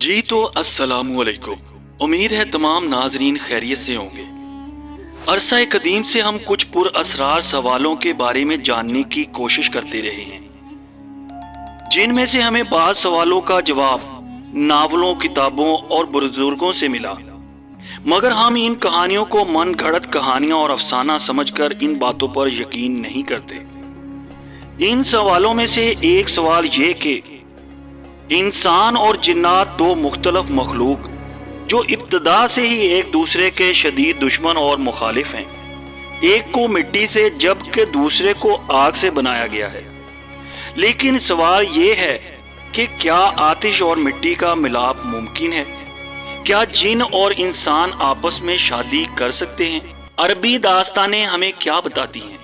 जी तो अस्सलामु अलैकुम। उम्मीद है तमाम नाजरीन खैरियत से होंगे। अरसा कदीम से हम कुछ पुरअसरार सवालों के बारे में जानने की कोशिश करते रहे हैं, जिनमें से हमें बाद सवालों का जवाब नावलों, किताबों और बुजुर्गों से मिला, मगर हम इन कहानियों को मन घड़त कहानियां और अफसाना समझकर इन बातों पर यकीन नहीं करते। इन सवालों में से एक सवाल ये कि इंसान और जिन्नात दो मुख्तलिफ मखलूक जो इब्तदा से ही एक दूसरे के शदीद दुश्मन और मुखालिफ हैं। एक को मिट्टी से जबकि दूसरे को आग से बनाया गया है। लेकिन सवाल ये है कि क्या आतिश और मिट्टी का मिलाप मुमकिन है? क्या जिन और इंसान आपस में शादी कर सकते हैं? अरबी दास्तानें हमें क्या बताती हैं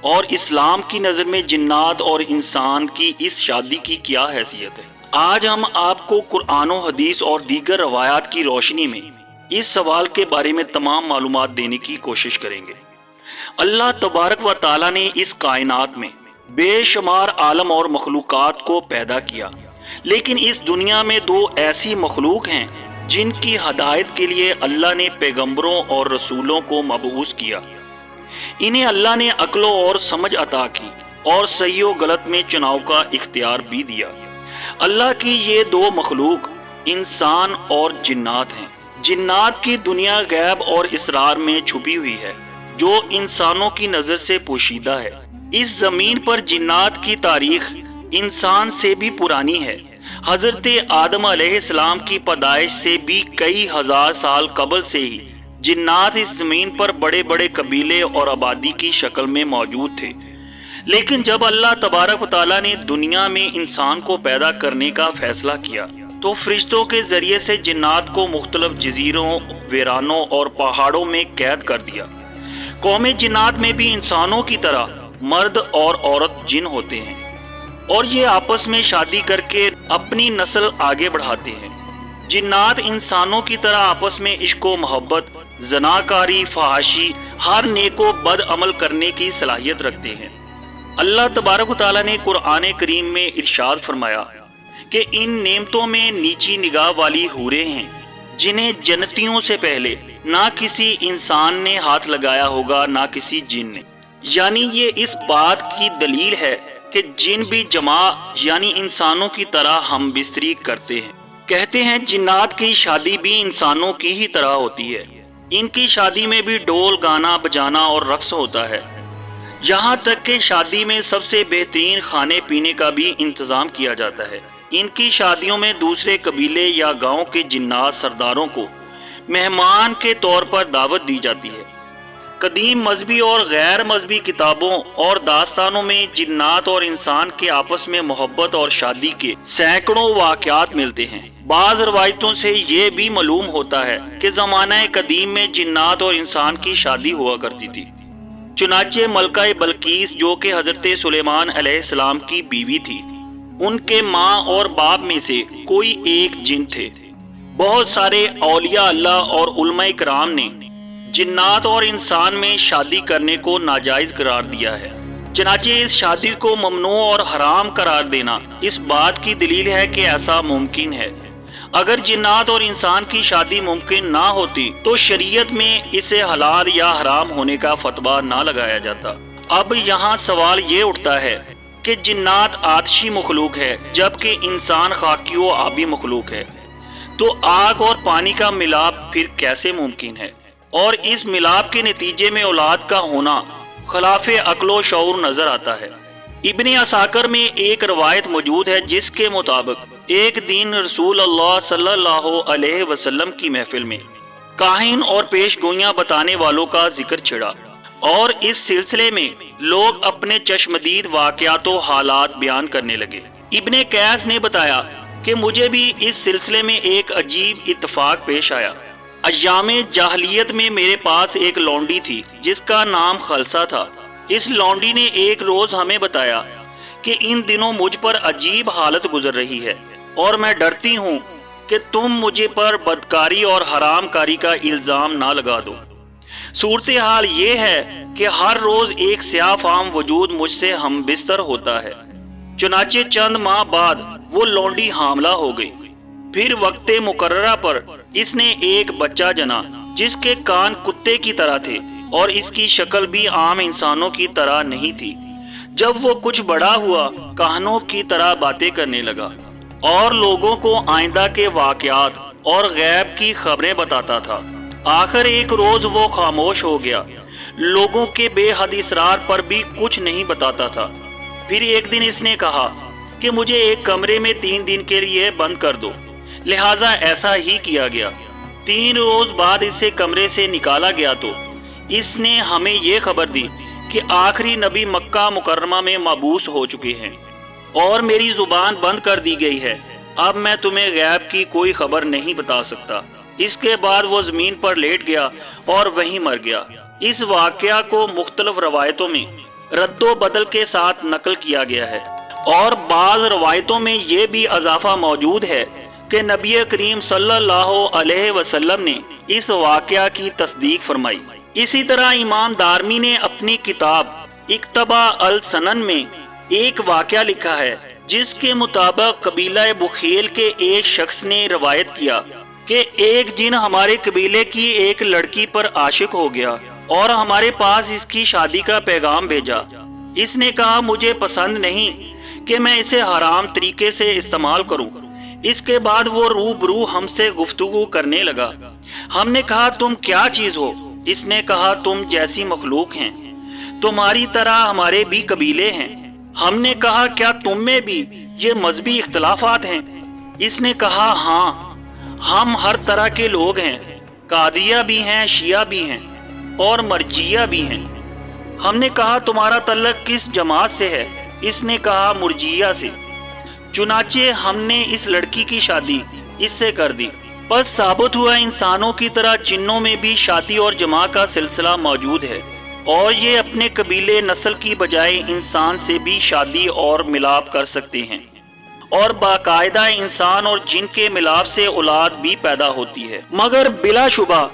और इस्लाम की नज़र में जिन्नात और इंसान की इस शादी की क्या हैसियत है? आज हम आपको कुरान और हदीस और दीगर रवायात की रोशनी में इस सवाल के बारे में तमाम मालूमात देने की कोशिश करेंगे। अल्लाह तबारक व ताला ने इस कायनात में बेशुमार आलम और मखलूकात को पैदा किया, लेकिन इस दुनिया में दो ऐसी मखलूक हैं जिनकी हदायत के लिए अल्लाह ने पैगंबरों और रसूलों को मबऊस किया। इन्हें अल्लाह ने अक्ल और समझ अता की और सही व गलत में चुनाव का इख्तियार भी दिया। अल्लाह की ये दो मखलूक इंसान और जिन्नात हैं। जिन्नात की दुनिया गैब और इसरार में छुपी हुई है, जो इंसानों की नज़र से पोशीदा है। इस ज़मीन पर जिन्नात की तारीख इंसान से भी पुरानी है। हज़रत आदम अलैहिस्सलाम की पैदाइश से भी कई हजार साल कबल से ही जिन्नात इस ज़मीन पर बड़े बड़े कबीले और आबादी की शक्ल में मौजूद थे। लेकिन जब अल्लाह तबारक व तआला ने दुनिया में इंसान को पैदा करने का फैसला किया तो फरिश्तों के जरिए से जिन्नात को मुख्तलिफ जजीरों, वीरानों और पहाड़ों में कैद कर दिया। कौम जिन्नात में भी इंसानों की तरह मर्द और औरत जिन होते हैं और ये आपस में शादी करके अपनी नस्ल आगे बढ़ाते हैं। जिन्नात इंसानों की तरह आपस में इश्क व मोहब्बत, जनाकारी, फहाशी, हर नेको बद अमल करने की सलाहियत रखते हैं। अल्लाह तबारक व तआला ने कुरान करीम में इरशाद फरमाया कि इन नेमतों में नीची निगाह वाली हूरें हैं जिन्हें जन्नतियों से पहले ना किसी इंसान ने हाथ लगाया होगा ना किसी जिन ने। यानी ये इस बात की दलील है कि जिन भी जमा यानी इंसानों की तरह हम बिस्तरी करते हैं। कहते हैं जिन्नात की शादी भी इंसानों की ही तरह होती है। इनकी शादी में भी डोल, गाना बजाना और रक्स होता है। यहाँ तक कि शादी में सबसे बेहतरीन खाने पीने का भी इंतज़ाम किया जाता है। इनकी शादियों में दूसरे कबीले या गांव के जिन्नात सरदारों को मेहमान के तौर पर दावत दी जाती है। कदीम मजहबी और गैर मजहबी किताबों और दास्तानों में जिन्नात और इंसान के आपस में मोहब्बत और शादी के सैकड़ों वाक़यात मिलते हैं। बाज़ रवायतों से ये भी मालूम होता है कि ज़माना कदीम में जिन्नात और इंसान की शादी हुआ करती थी। चुनाचे मलका बल्कीस जो कि हजरत सुलेमान अलैहिस्सलाम की बीवी थी, उनके माँ और बाप में से कोई एक जिन थे। बहुत सारे औलिया अल्लाह और उलमा इकराम ने जिन्नात और इंसान में शादी करने को नाजायज करार दिया है। चुनाचे इस शादी को ममनू और हराम करार देना इस बात की दलील है कि ऐसा मुमकिन है। अगर जिन्नात और इंसान की शादी मुमकिन ना होती तो शरीयत में इसे हलाल या हराम होने का फतवा ना लगाया जाता। अब यहाँ सवाल ये उठता है कि जिन्नात आतिशी मखलूक है जबकि इंसान खाकी व आबी मखलूक है, तो आग और पानी का मिलाप फिर कैसे मुमकिन है? और इस मिलाप के नतीजे में औलाद का होना खिलाफे अक्लो शऊर नजर आता है। इब्ने असाकर में एक रवायत मौजूद है जिसके मुताबिक एक दिन रसूल अल्लाह सल्लल्लाहु अलैहि वसल्लम की महफिल में काहिन और पेश गोइयां बताने वालों का जिक्र छिड़ा और इस सिलसिले में लोग अपने चश्मदीद वाक़यात व हालात बयान करने लगे। इब्ने कैस ने बताया कि मुझे भी इस सिलसिले में एक अजीब इत्तफाक पेश आया। अय्यामे जाहलियत में मेरे पास एक लौंडी थी जिसका नाम खलसा था। इस लौंडी ने एक रोज हमें बताया कि इन दिनों मुझ पर अजीब हालत गुजर रही है और मैं डरती हूँ कि तुम मुझे पर बदकारी और हरामकारी का इल्ज़ाम ना लगा दो। सूरत हाल ये है कि हर रोज एक स्याह फाम वजूद मुझसे हम बिस्तर होता है। चुनाचे चंद माह बाद वो लौंडी हामला हो गई। پھر وقت مقررہ پر اس نے ایک بچہ جنا جس کے کان کتے کی طرح تھے اور اس کی شکل بھی عام انسانوں کی طرح نہیں تھی۔ جب وہ کچھ بڑا ہوا کہانوں کی طرح باتیں کرنے لگا اور لوگوں کو آئندہ کے واقعات اور غیب کی خبریں بتاتا تھا۔ آخر ایک روز وہ خاموش ہو گیا، لوگوں کے بے حد اصرار پر بھی کچھ نہیں بتاتا تھا۔ پھر ایک دن اس نے کہا کہ مجھے ایک کمرے میں 3 دن کے لیے بند کر دو، لہٰذا ایسا ہی کیا گیا۔ 3 روز بعد اسے کمرے سے نکالا گیا تو اس نے ہمیں یہ خبر دی کہ آخری نبی مکہ مکرمہ میں مبعوث ہو چکے ہیں اور میری زبان بند کر دی گئی ہے، اب میں تمہیں غیب کی کوئی خبر نہیں بتا سکتا۔ اس کے بعد وہ زمین پر لیٹ گیا اور وہیں مر گیا۔ اس واقعہ کو مختلف روایتوں میں رد و بدل کے ساتھ نقل کیا گیا ہے، اور بعض روایتوں میں یہ بھی اضافہ موجود ہے کہ نبی کریم صلی اللہ علیہ وسلم نے اس واقعہ کی تصدیق فرمائی۔ اسی طرح امام دارمی نے اپنی کتاب اکتبا السنن میں ایک واقعہ لکھا ہے جس کے مطابق قبیلہ بخیل کے ایک شخص نے روایت کیا کہ ایک جن ہمارے قبیلے کی ایک لڑکی پر عاشق ہو گیا اور ہمارے پاس اس کی شادی کا پیغام بھیجا۔ اس نے کہا مجھے پسند نہیں کہ میں اسے حرام طریقے سے استعمال کروں۔ اس کے بعد وہ روبرو ہم سے گفتگو کرنے لگا۔ ہم نے کہا تم کیا چیز ہو؟ اس نے کہا تم جیسی مخلوق ہیں، تمہاری طرح ہمارے بھی قبیلے ہیں۔ ہم نے کہا کیا تم میں بھی یہ مذہبی اختلافات ہیں؟ اس نے کہا ہاں، ہم ہر طرح کے لوگ ہیں، قادیہ بھی ہیں، شیعہ بھی ہیں اور مرجیہ بھی ہیں۔ ہم نے کہا تمہارا تعلق کس جماعت سے ہے؟ اس نے کہا مرجیہ سے۔ چنانچہ ہم نے اس لڑکی کی شادی اس سے کر دی۔ بس ثابت ہوا انسانوں کی طرح جنوں میں بھی شادی اور جماع کا سلسلہ موجود ہے، اور یہ اپنے قبیلے نسل کی بجائے انسان سے بھی شادی اور ملاپ کر سکتے ہیں، اور باقاعدہ انسان اور جن کے ملاپ سے اولاد بھی پیدا ہوتی ہے۔ مگر بلا شبہ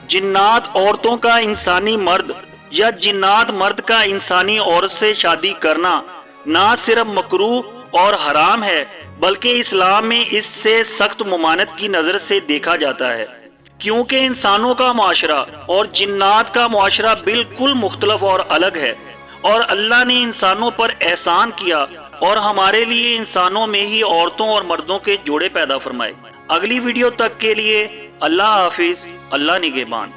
جنات عورتوں کا انسانی مرد یا جنات مرد کا انسانی عورت سے شادی کرنا نہ صرف مکروہ اور حرام ہے بلکہ اسلام میں اس سے سخت ممانعت کی نظر سے دیکھا جاتا ہے، کیونکہ انسانوں کا معاشرہ اور جنات کا معاشرہ بالکل مختلف اور الگ ہے، اور اللہ نے انسانوں پر احسان کیا اور ہمارے لیے انسانوں میں ہی عورتوں اور مردوں کے جوڑے پیدا فرمائے۔ اگلی ویڈیو تک کے لیے اللہ حافظ، اللہ نگہبان۔